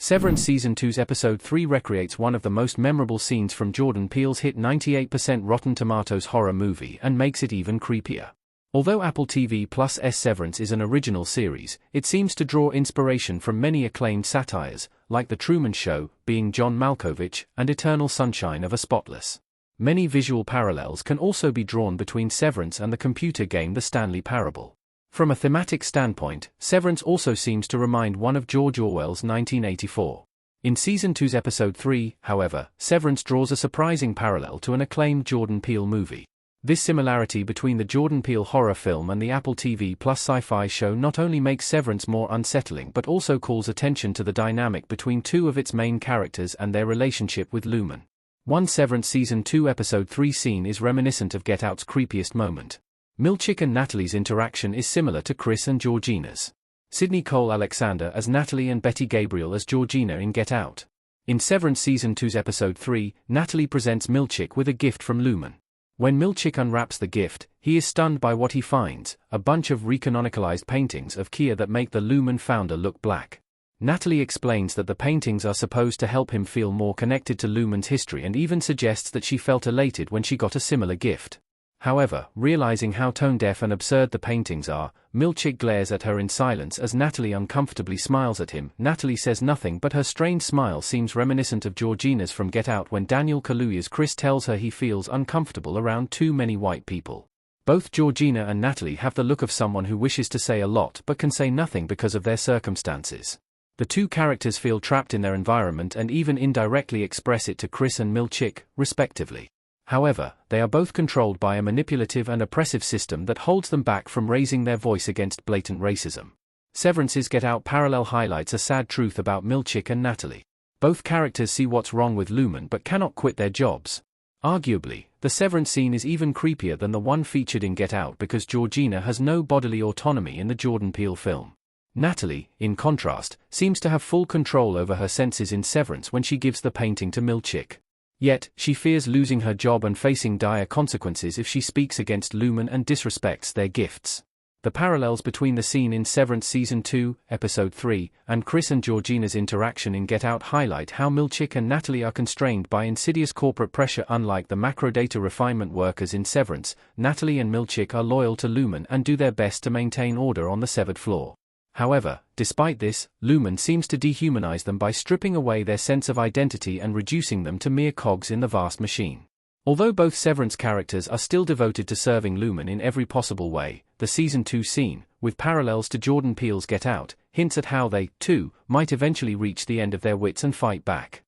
Severance Season 2's Episode 3 recreates one of the most memorable scenes from Jordan Peele's hit 98% Rotten Tomatoes horror movie and makes it even creepier. Although Apple TV+'s Severance is an original series, it seems to draw inspiration from many acclaimed satires, like The Truman Show, Being John Malkovich, and Eternal Sunshine of a Spotless. Many visual parallels can also be drawn between Severance and the computer game The Stanley Parable. From a thematic standpoint, Severance also seems to remind one of George Orwell's 1984. In Season 2's Episode 3, however, Severance draws a surprising parallel to an acclaimed Jordan Peele movie. This similarity between the Jordan Peele horror film and the Apple TV+ sci-fi show not only makes Severance more unsettling but also calls attention to the dynamic between two of its main characters and their relationship with Lumen. One Severance Season 2 Episode 3 scene is reminiscent of Get Out's creepiest moment. Milchick and Natalie's interaction is similar to Chris and Georgina's. Sidney Cole Alexander as Natalie and Betty Gabriel as Georgina in Get Out. In Severance Season 2's Episode 3, Natalie presents Milchick with a gift from Lumen. When Milchick unwraps the gift, he is stunned by what he finds, a bunch of recanonicalized paintings of Kia that make the Lumen founder look black. Natalie explains that the paintings are supposed to help him feel more connected to Lumen's history and even suggests that she felt elated when she got a similar gift. However, realizing how tone-deaf and absurd the paintings are, Milchick glares at her in silence as Natalie uncomfortably smiles at him. Natalie says nothing, but her strained smile seems reminiscent of Georgina's from Get Out when Daniel Kaluuya's Chris tells her he feels uncomfortable around too many white people. Both Georgina and Natalie have the look of someone who wishes to say a lot but can say nothing because of their circumstances. The two characters feel trapped in their environment and even indirectly express it to Chris and Milchick, respectively. However, they are both controlled by a manipulative and oppressive system that holds them back from raising their voice against blatant racism. Severance's Get Out parallel highlights a sad truth about Milchick and Natalie. Both characters see what's wrong with Lumen but cannot quit their jobs. Arguably, the Severance scene is even creepier than the one featured in Get Out because Georgina has no bodily autonomy in the Jordan Peele film. Natalie, in contrast, seems to have full control over her senses in Severance when she gives the painting to Milchick. Yet, she fears losing her job and facing dire consequences if she speaks against Lumen and disrespects their gifts. The parallels between the scene in Severance Season 2, Episode 3, and Chris and Georgina's interaction in Get Out highlight how Milchick and Natalie are constrained by insidious corporate pressure. Unlike the macro-data refinement workers in Severance, Natalie and Milchick are loyal to Lumen and do their best to maintain order on the severed floor. However, despite this, Lumen seems to dehumanize them by stripping away their sense of identity and reducing them to mere cogs in the vast machine. Although both Severance characters are still devoted to serving Lumen in every possible way, the Season 2 scene, with parallels to Jordan Peele's Get Out, hints at how they, too, might eventually reach the end of their wits and fight back.